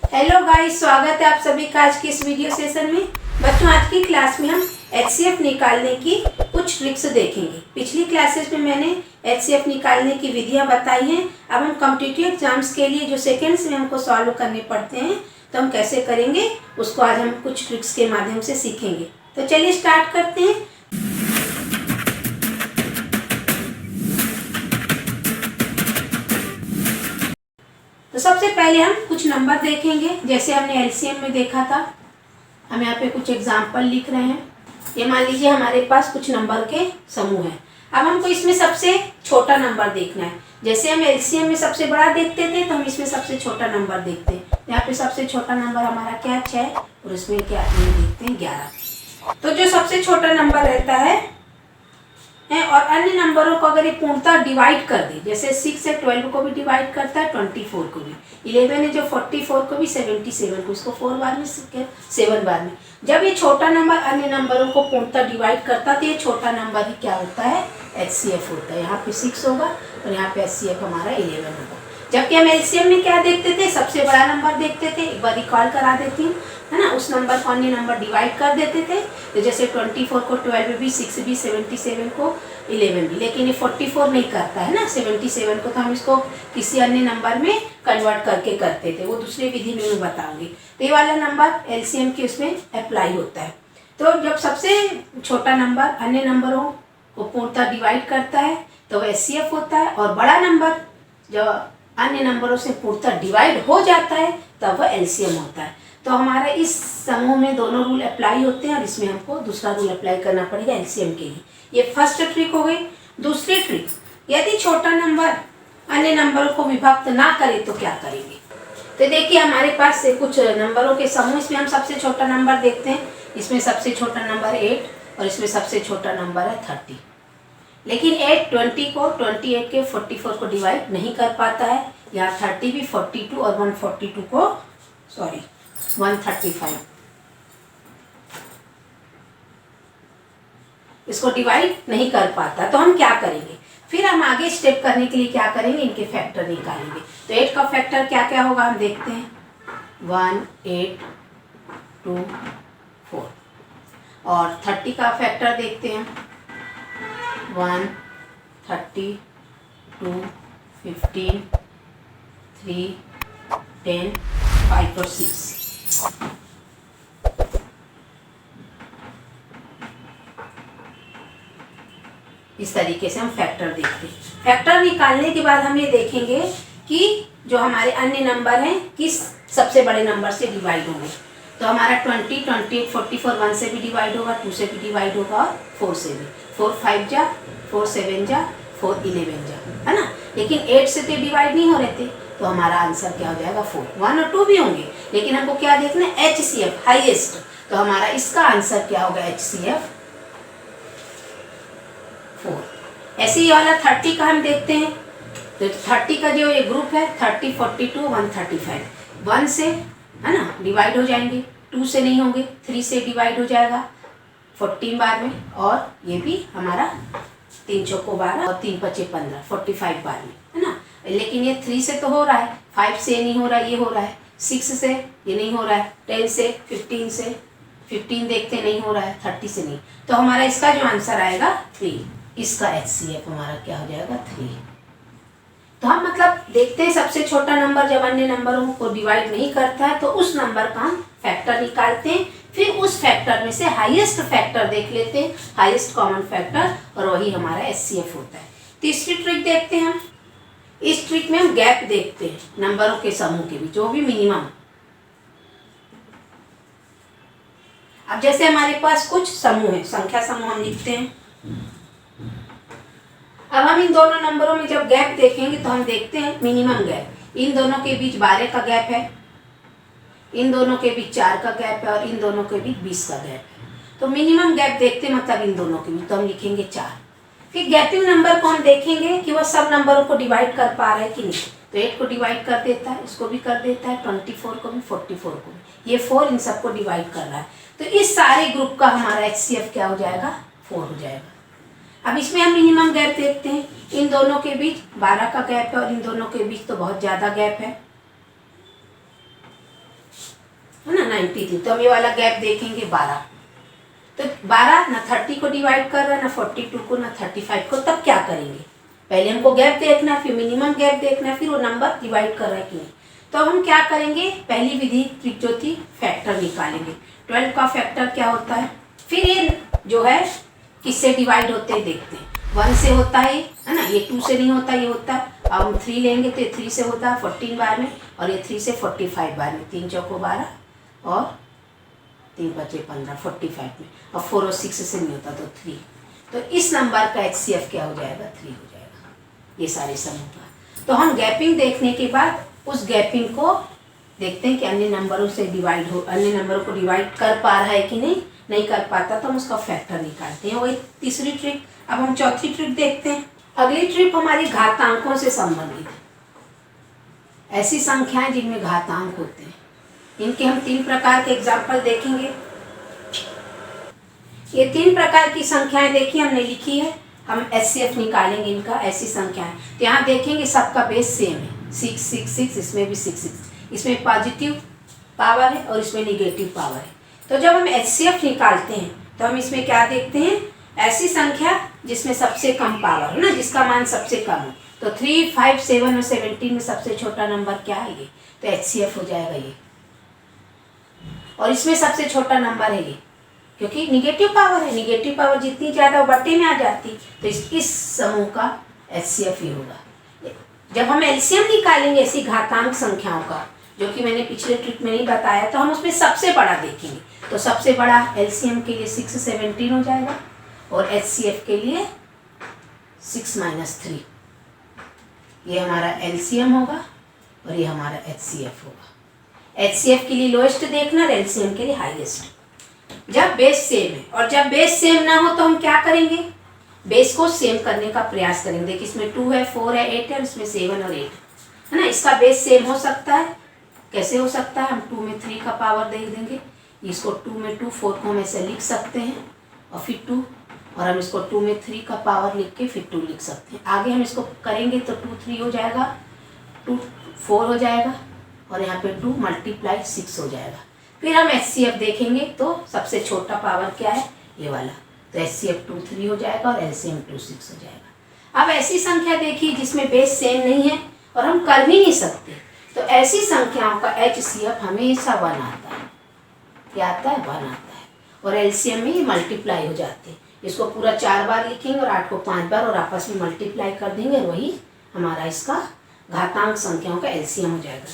Hello guys, स्वागत है आप सभी का आज की इस वीडियो सेशन में। बच्चों, आज की क्लास में हम एचसीएफ निकालने की कुछ ट्रिक्स देखेंगे। पिछली क्लासेस में मैंने एचसीएफ निकालने की विधियां बताई हैं। अब हम कॉम्पिटिटिव एग्जाम्स के लिए जो सेकेंड्स में हमको सॉल्व करने पड़ते हैं तो हम कैसे करेंगे उसको आज हम कुछ ट्रिक्स के माध्यम से सीखेंगे। तो चलिए स्टार्ट करते हैं। तो सबसे पहले हम कुछ नंबर देखेंगे, जैसे हमने एलसीएम में देखा था। हम यहाँ पे कुछ एग्जाम्पल लिख रहे हैं। ये मान लीजिए हमारे पास कुछ नंबर के समूह हैं। अब हमको इसमें सबसे छोटा नंबर देखना है। जैसे हम एलसीएम में सबसे बड़ा देखते थे तो हम इसमें सबसे छोटा नंबर देखते हैं। यहाँ पे सबसे छोटा नंबर हमारा क्या 6 और इसमें क्या देखते हैं 11। तो जो सबसे छोटा नंबर रहता है और अन्य नंबरों को अगर ये पूर्णतः डिवाइड कर दे, जैसे 6 से 12 को भी डिवाइड करता है, 24 को भी, 11 है जो 44 को भी, 77 को, इसको 4 बार में 7 बार में। जब ये छोटा नंबर अन्य नंबरों को पूर्णतः डिवाइड करता है तो ये छोटा नंबर ही क्या होता है, एचसीएफ होता है। यहाँ पे 6 होगा और यहाँ पे एचसीएफ हमारा 11 होगा। जबकि हम एलसीएम में क्या देखते थे, सबसे बड़ा नंबर देखते थे। एक बार रिकॉल करा देती हूँ, है ना। उस नंबर को अन्य नंबर डिवाइड कर देते थे। तो जैसे 24 को 12 भी, 6 भी, 77 को 11 भी। लेकिन ये 44 नहीं करता है ना, 77 को तो हम इसको किसी अन्य नंबर में कन्वर्ट करके करते थे। वो दूसरी विधि में मैं बताऊंगी। तो ये वाला नंबर एलसीएम के उसमें अप्लाई होता है। तो जब सबसे छोटा नंबर अन्य नंबरों को पूर्णतः डिवाइड करता है तो वह एचसीएफ होता है, और बड़ा नंबर जब अन्य नंबरों से पूर्णतः डिवाइड हो जाता है तब वह एलसीएम होता है। तो हमारे इस समूह में दोनों रूल अप्लाई होते हैं और इसमें हमको दूसरा रूल अप्लाई करना पड़ेगा एलसीएम के लिए। ये फर्स्ट ट्रिक हो गई। दूसरी ट्रिक, यदि छोटा नंबर अन्य नंबरों को विभक्त ना करे तो क्या करेंगे। तो देखिए हमारे पास से कुछ नंबरों के समूह, इसमें हम सबसे छोटा नंबर देखते हैं। इसमें सबसे छोटा नंबर 8 और इसमें सबसे छोटा नंबर है 30। लेकिन 8 20 को 28 के 44 को डिवाइड नहीं कर पाता है। यहाँ 30 भी 42 और 142 को 135 इसको डिवाइड नहीं कर पाता। तो हम क्या करेंगे, फिर हम आगे स्टेप करने के लिए क्या करेंगे, इनके फैक्टर निकालेंगे। तो 8 का फैक्टर क्या क्या होगा हम देखते हैं, 1 8 2 4। और 30 का फैक्टर देखते हैं, 1 30 2 15 3 10 5 और 6। इस तरीके से हम फैक्टर देखते हैं। फैक्टर निकालने के बाद हम ये देखेंगे कि जो हमारे अन्य नंबर हैं किस सबसे बड़े नंबर से डिवाइड होंगे। तो हमारा 20 28 44 1 से भी डिवाइड होगा, 2 से भी डिवाइड होगा और 4 से भी। 4 5 जा, 4 7 जा, 4 11 जा, है ना। लेकिन 8 से तो डिवाइड नहीं हो रहे थे, तो हमारा आंसर क्या हो जाएगा 4। 1 और 2 भी होंगे, लेकिन हमको क्या देखना है, एचसीएफ हाईएस्ट। तो हमारा इसका आंसर क्या होगा, एचसीएफ 4। ऐसे ही वाला 30 का हम देखते हैं। तो 30 का जो ये ग्रुप है, 30 42 135, 1 से, है ना, डिवाइड हो जाएंगे, 2 से नहीं होंगे, 3 से डिवाइड हो जाएगा 14 बार में, और ये भी हमारा 3 चौको 12 और 3 पचे 15 45 बार में, है ना। लेकिन ये 3 से तो हो रहा है, 5 से नहीं हो रहा है, ये हो रहा है, 6 से ये नहीं हो रहा है, 10 से 15 से 15 देखते नहीं हो रहा है, 30 से नहीं। तो हमारा इसका जो आंसर आएगा 3। इसका एचसीएफ हमारा क्या हो जाएगा 3। तो हम मतलब देखते हैं सबसे छोटा नंबर जब अन्य नंबरों को डिवाइड नहीं करता है तो उस नंबर का हम फैक्टर निकालते हैं। फिर उस फैक्टर में से हाईएस्ट फैक्टर देख लेते हैं, हाईएस्ट कॉमन फैक्टर, और वही हमारा एचसीएफ होता है। तीसरी ट्रिक देखते हैं हम। इस ट्रिक में हम गैप देखते हैं नंबरों के समूह के बीच, जो भी मिनिमम। अब जैसे हमारे पास कुछ समूह है, संख्या समूह हम लिखते हैं। अब हम इन दोनों नंबरों में जब गैप देखेंगे तो हम देखते हैं मिनिमम गैप। इन दोनों के बीच 12 का गैप है, इन दोनों के बीच 4 का गैप है, और इन दोनों के बीच 20 का गैप है। तो मिनिमम गैप देखते हैं मतलब इन दोनों के बीच, तो हम लिखेंगे 4। फिर गैपिंग नंबर को हम देखेंगे कि वह सब नंबरों को डिवाइड कर पा रहा है कि नहीं। तो 8 को डिवाइड कर देता है, इसको भी कर देता है, 24 को भी, 44 को भी। ये 4 इन सबको डिवाइड कर रहा है। तो इस सारे ग्रुप का हमारा एचसीएफ क्या हो जाएगा, 4 हो जाएगा। अब इसमें हम मिनिमम गैप देखते हैं। इन दोनों के बीच 12 का गैप है और इन दोनों के बीच तो बहुत ज़्यादा गैप है। है ना 93। तो हम ये वाला गैप देखेंगे 12। तो 12 ना 30 को डिवाइड कर रहा है, ना 42 को, ना 35 को। तब क्या करेंगे? पहले हमको गैप देखना है, फिर मिनिमम गैप देखना है, फिर वो नंबर डिवाइड कर रहा है कि नहीं। तो अब हम क्या करेंगे? पहली विधि ट्रिक जो थी, फैक्टर निकालेंगे। 12 का फैक्टर क्या होता है? फिर ये जो है किससे डिवाइड होते हैं देखते हैं। 1 से होता है ना, ये 2 से नहीं होता, ये होता है। अब हम 3 लेंगे तो ये 3 से होता है 14 बार में, और ये 3 से 45 बार में। 3 चौको 12 और 3 बचे 15, 45 में। और 4 और 6 से नहीं होता तो 3। तो इस नंबर का HCF क्या हो जाएगा? 3 हो जाएगा, ये सारे समूह का। तो हम गैपिंग देखने के बाद उस गैपिंग को देखते हैं कि अन्य नंबरों से डिवाइड हो, अन्य नंबरों को डिवाइड कर पा रहा है कि नहीं कर पाता, तो हम उसका फैक्टर निकालते हैं। वही तीसरी ट्रिक। अब हम चौथी ट्रिक देखते हैं। अगली ट्रिक हमारी घातांकों से संबंधित है। ऐसी संख्याएं जिनमें घातांक होते हैं, इनके हम 3 प्रकार के एग्जाम्पल देखेंगे। ये 3 प्रकार की संख्याएं देखिए हमने लिखी है। हम HCF निकालेंगे इनका, ऐसी संख्याएं। तो यहाँ देखेंगे सबका बेस सेम है, 6 6 6, इसमें भी 6 6। इसमें पॉजिटिव पावर है और इसमें निगेटिव पावर है। तो जब हम HCF निकालते हैं तो हम इसमें क्या देखते हैं? ऐसी संख्या जिसमें सबसे कम पावर हो ना, जिसका मान सबसे कम हो। तो 3 5 7 और 17 में सबसे छोटा नंबर क्या है? ये। तो HCF हो जाएगा ये। और इसमें सबसे छोटा नंबर है ये, क्योंकि निगेटिव पावर है। निगेटिव पावर जितनी ज़्यादा वो बट्टे में आ जाती, तो इस समूह का HCF ही होगा। जब हम LCM निकालेंगे ऐसी घातांक संख्याओं का, जो कि मैंने पिछले ट्रिक में नहीं बताया, तो हम उसमें सबसे बड़ा देखेंगे। तो सबसे बड़ा LCM के लिए 6 17 हो जाएगा, और HCF के लिए 6 - 3। ये हमारा LCM होगा और ये हमारा HCF होगा। HCF के लिए लोएस्ट देखना और LCM के लिए हाईएस्ट। जब बेस सेम है, और जब बेस सेम ना हो तो हम क्या करेंगे? बेस को सेम करने का प्रयास करेंगे। देखिए इसमें 2 है, 4 है, 8 है, इसमें 7 और 8 है ना। इसका बेस सेम हो सकता है। कैसे हो सकता है? हम 2 में 3 का पावर दे देंगे, इसको 2 में 2, 4 को हम ऐसे लिख सकते हैं, और फिर 2, और हम इसको 2 में 3 का पावर लिख के फिर 2 लिख सकते हैं। आगे हम इसको करेंगे तो 2 3 हो जाएगा, 2 4 हो जाएगा, और यहाँ पे 2 × 6 हो जाएगा। फिर हम HCF देखेंगे तो सबसे छोटा पावर क्या है? ये वाला। तो HCF 2 3 हो जाएगा और LCM 2 6 हो जाएगा। अब ऐसी संख्या देखिए जिसमें बेस सेम नहीं है और हम कर भी नहीं सकते, तो ऐसी संख्याओं का HCF हमेशा 1 आता है। क्या आता है? 1 आता है। और LCM में ये मल्टीप्लाई हो जाते हैं। इसको पूरा 4 बार लिखेंगे और 8 को 5 बार, और आपस में मल्टीप्लाई कर देंगे, और वही हमारा इसका घातांक संख्याओं का LCM हो जाएगा।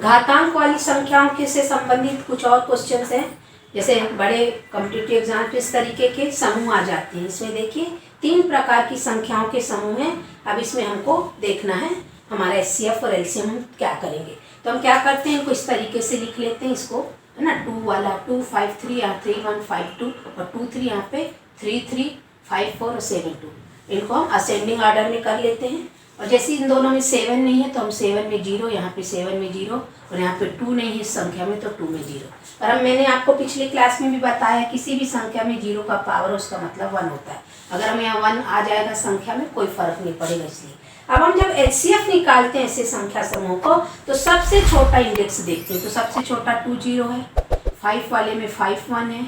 घातांक वाली संख्याओं के से संबंधित कुछ और क्वेश्चंस हैं, जैसे बड़े कॉम्पिटिटिव एग्जाम पे इस तरीके के समूह आ जाते हैं। इसमें देखिए 3 प्रकार की संख्याओं के समूह हैं। अब इसमें हमको देखना है हमारा HCF और LCM हम क्या करेंगे। तो हम क्या करते हैं, इनको इस तरीके से लिख लेते हैं, इसको है ना, 2 वाला 2 5 3, यहाँ 3 1 5 2, और 2 3 यहाँ पे 3 3 5 4 और 7 2। इनको हम असेंडिंग ऑर्डर में कर लेते हैं। और जैसे इन दोनों में 7 नहीं है तो हम 7 में 0, यहाँ पे 7 में 0, और यहाँ पे 2 नहीं है इस संख्या में, तो 2 में 0। और अब मैंने आपको पिछले क्लास में भी बताया, किसी भी संख्या में 0 का पावर उसका मतलब 1 होता है। अगर हम यहाँ 1 आ जाएगा संख्या में, कोई फर्क नहीं पड़ेगा। इसलिए अब हम जब HCF निकालते हैं ऐसे संख्या समूह को, तो सबसे छोटा इंडेक्स देखते हैं। तो सबसे छोटा 2 0 है, 5 वाले में 5 1 है,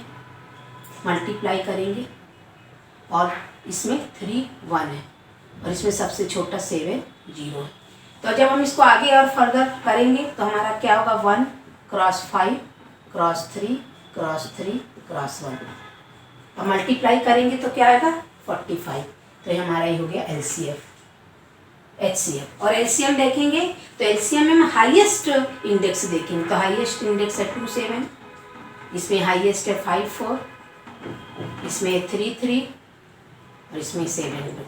मल्टीप्लाई करेंगे, और इसमें 3 1 है, और इसमें सबसे छोटा 7 0 है। तो जब हम इसको आगे और फर्दर करेंगे तो हमारा क्या होगा? 1 × 5 × 3 × 3 × 1। अब मल्टीप्लाई करेंगे तो क्या आएगा? 45। तो ये हमारा ही हो गया LCF HCF। और LCM देखेंगे तो LCM में हम हाईएस्ट इंडेक्स देखेंगे। तो हाईएस्ट इंडेक्स है 2 7, इसमें हाईएस्ट है 5 4, इसमें 3 3, और इसमें 7 2।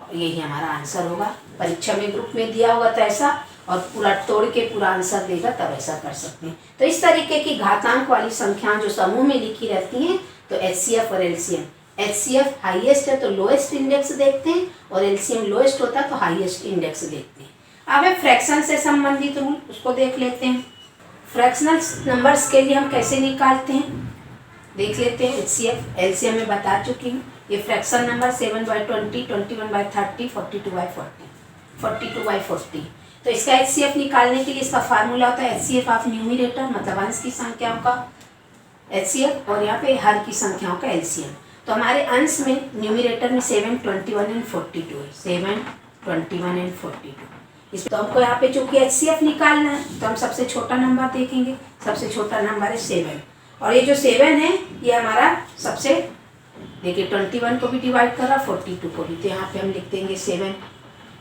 यही हमारा आंसर होगा। परीक्षा में ग्रुप में दिया होगा तो ऐसा, और पूरा तोड़ के पूरा आंसर देगा तब ऐसा कर सकते हैं। तो इस तरीके की घातांक वाली संख्याएं जो समूह में लिखी रहती हैं, तो HCF और LCM। HCF हाईएस्ट है तो लोएस्ट इंडेक्स देखते हैं, और LCM लोएस्ट होता है तो हाईएस्ट इंडेक्स देखते हैं। अब है फ्रैक्शन से संबंधित रूल, उसको देख लेते हैं। फ्रैक्शनल नंबर्स के लिए हम कैसे निकालते हैं देख लेते हैं। HCF LCM में बता चुकी हूँ। ये फ्रैक्शन नंबर 7/20, 21/30, 42/40, 42/40। तो इसका HCF निकालने के लिए इसका फार्मूला होता है HCF ऑफ न्यूमिरेटर, मतलब अंश की संख्याओं का HCF, और यहाँ पे हर की संख्याओं का LCM। तो हमारे अंश में न्यूमिरेटर में 7, 21 एंड 42 है, 7, 21 एंड 42। इस तो हमको यहाँ पे चूंकि HCF निकालना है तो हम सबसे छोटा नंबर देखेंगे। सबसे छोटा नंबर है 7, और ये जो 7 है ये हमारा सबसे, देखिए 21 को भी डिवाइड कर रहा, 42 को भी, तो यहाँ पे हम लिख देंगे 7।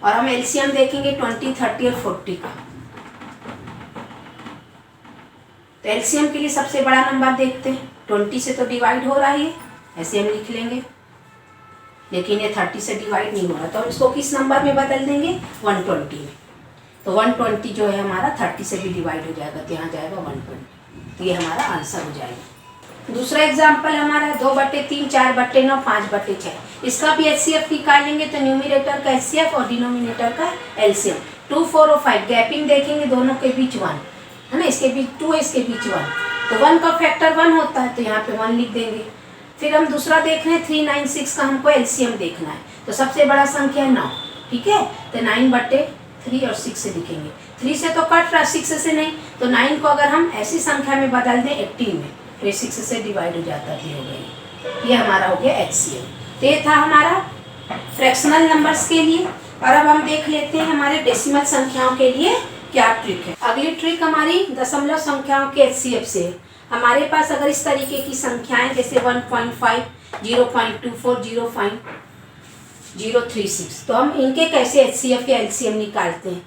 और हम LCM देखेंगे 20, 30 और 40 का। तो LCM के लिए सबसे बड़ा नंबर देखते हैं। 20 से तो डिवाइड हो रहा है, ऐसे हम लिख लेंगे, लेकिन ये 30 से डिवाइड नहीं हो रहा, तो हम इसको किस नंबर में बदल देंगे, 120 में। तो 120 जो है हमारा 30 से भी डिवाइड हो जाएगा, तो यहाँ जाएगा 120, तो ये हमारा आंसर हो जाएगा। दूसरा एग्जाम्पल हमारा 2/3, 4/9, 5/6। इसका भी HCF निकालेंगे तो न्यूमिरेटर का HCF और डिनोमिनेटर का LCM। 2, 4 और 5 गैपिंग देखेंगे, दोनों के बीच 1 है ना, इसके बीच 2 है, इसके बीच 1, तो 1 का फैक्टर 1 होता है, तो यहाँ पे 1 लिख देंगे। फिर हम दूसरा देख रहे हैं 396 का हमको LCM देखना है। तो सबसे बड़ा संख्या है 9, ठीक है, तो 9/3 और 6 से लिखेंगे। 3 से तो कट रहा, 6 से नहीं, तो 9 को अगर हम ऐसी संख्या में बदल दें 18 में, तो 6 से डिवाइड हो जाता है, हो गई। ये हमारा हो गया HCM। तो ये था हमारा फ्रैक्शनल नंबर्स के लिए। और अब हम देख लेते हैं हमारे डेसिमल संख्याओं के लिए क्या ट्रिक है। अगली ट्रिक हमारी दशमलव संख्याओं के HCF से। हमारे पास अगर इस तरीके की संख्याएं जैसे 1.5, 0.24, 0.036, तो हम इनके कैसे HCF या LCM निकालते हैं।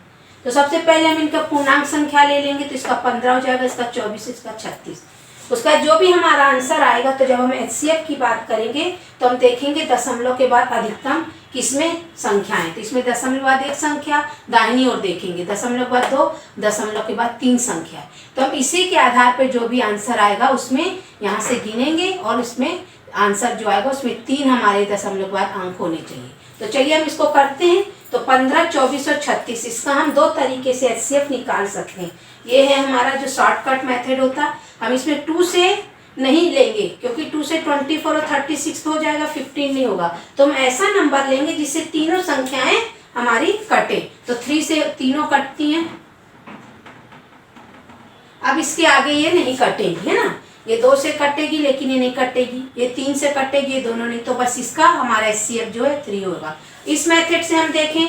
तो सबसे पहले हम इनका पूर्णांक संख्या ले लेंगे, तो इसका 15 हो जाएगा, इसका 24, इसका 36। उसका जो भी हमारा आंसर आएगा, तो जब हम HCF की बात करेंगे तो हम देखेंगे दशमलव के बाद अधिकतम किसमें संख्याएं। तो इसमें दशमलव बाद 1 संख्या, दाहिनी ओर देखेंगे दशमलव के बाद 2, दशमलव के बाद 3 संख्या। तो हम इसी के आधार पर जो भी आंसर आएगा उसमें यहाँ से गिनेंगे, और इसमें आंसर जो आएगा उसमें 3 हमारे दशमलव के बाद अंक होने चाहिए। तो चलिए हम इसको करते हैं। तो 15, 24 और 36, इसका हम 2 तरीके से HCF निकाल सकते हैं। ये है हमारा जो शॉर्टकट मेथड होता। हम इसमें 2 से नहीं लेंगे, क्योंकि 2 से 24 और 36 हो जाएगा, 15 नहीं होगा। तो हम ऐसा नंबर लेंगे जिससे तीनों संख्याएं हमारी कटे। तो 3 से तीनों कटती हैं, अब इसके आगे ये नहीं कटेगी, है ना। ये 2 से कटेगी लेकिन ये नहीं कटेगी, ये 3 से कटेगी, ये दोनों नहीं, तो बस इसका हमारा HCF जो है 3 होगा। इस मेथड से हम देखें,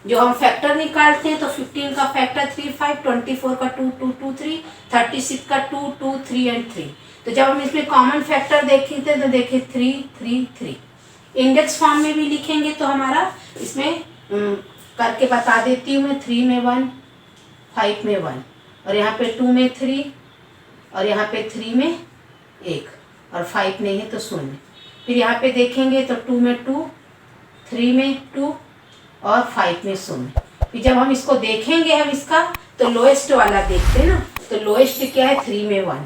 जो हम फैक्टर निकालते हैं, तो 15 का फैक्टर 3, 5, 24 का 2, 2, 2, 3, 36 का 2, 2, 3 एंड 3। तो जब हम इसमें कॉमन फैक्टर देखे थे तो देखे 3, 3, 3। इंडेक्स फॉर्म में भी लिखेंगे तो हमारा इसमें करके बता देती हूँ मैं। 3 में 1, 5 में 1, और यहाँ पे 2 में 3, और यहाँ पे 3 में 1, और 5 नहीं है तो 0। फिर यहाँ पे देखेंगे तो 2 में 2, 3 में 2 और 5 में 0। फिर जब हम इसको देखेंगे हम इसका, तो लोएस्ट वाला देखते हैं ना। तो लोएस्ट क्या है, 3 में 1,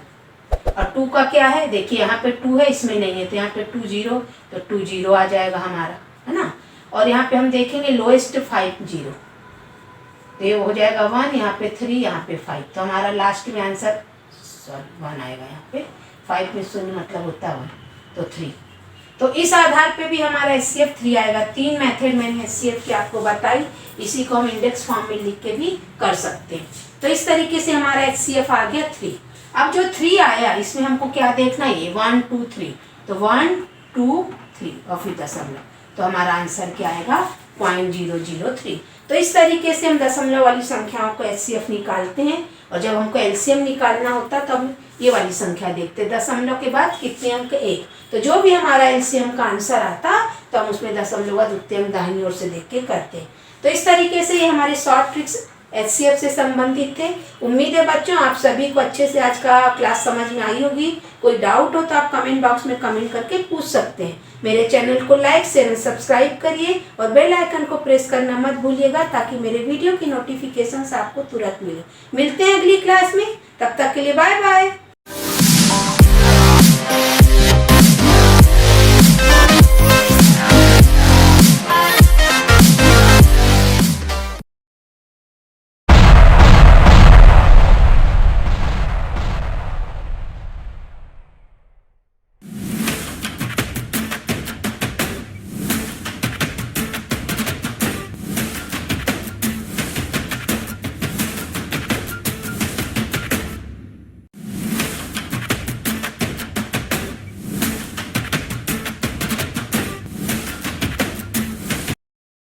और 2 का क्या है, देखिए यहाँ पे 2 है, इसमें नहीं है, तो यहाँ पे 2, 0, तो 2, 0 आ जाएगा हमारा, है ना। और यहाँ पे हम देखेंगे लोएस्ट 5, 0, तो ये हो जाएगा 1, यहाँ पे 3, यहाँ पे 5। तो हमारा लास्ट में आंसर 1 आएगा। यहाँ पे 5 में 0 मतलब होता है 1, तो 3। तो इस आधार पे भी हमारा HCF 3 आएगा। 3 मेथड मैंने HCF की आपको बताई, इसी को हम इंडेक्स फॉर्म में लिख के भी कर सकते हैं। तो इस तरीके से हमारा HCF आ गया 3। अब जो 3 आया इसमें हमको क्या देखना है, 1, 2, 3, तो 1, 2, 3 और फिर दशमलव, तो हमारा आंसर क्या आएगा, 0.003। तो इस तरीके से हम दशमलव वाली संख्याओं को HCF निकालते हैं, और जब हमको LCM निकालना होता है तो हम ये वाली संख्या देखते हैं, दशमलव के बाद कितने अंक, 1। तो जो भी हमारा LCM का आंसर आता तो हम उसमें दशमलव का द्वितीय अंक दाहिनी ओर से देख के करते हैं। तो इस तरीके से ये हमारे शॉर्ट ट्रिक्स HCF से संबंधित थे। उम्मीद है बच्चों आप सभी को अच्छे से आज का क्लास समझ में आई होगी। कोई डाउट हो तो आप कमेंट बॉक्स में कमेंट करके पूछ सकते हैं। मेरे चैनल को लाइक शेयर सब्सक्राइब करिए, और बेल आइकन को प्रेस करना मत भूलिएगा, ताकि मेरे वीडियो की नोटिफिकेशंस आपको तुरंत मिले। मिलते हैं अगली क्लास में, तब तक के लिए बाय बाय।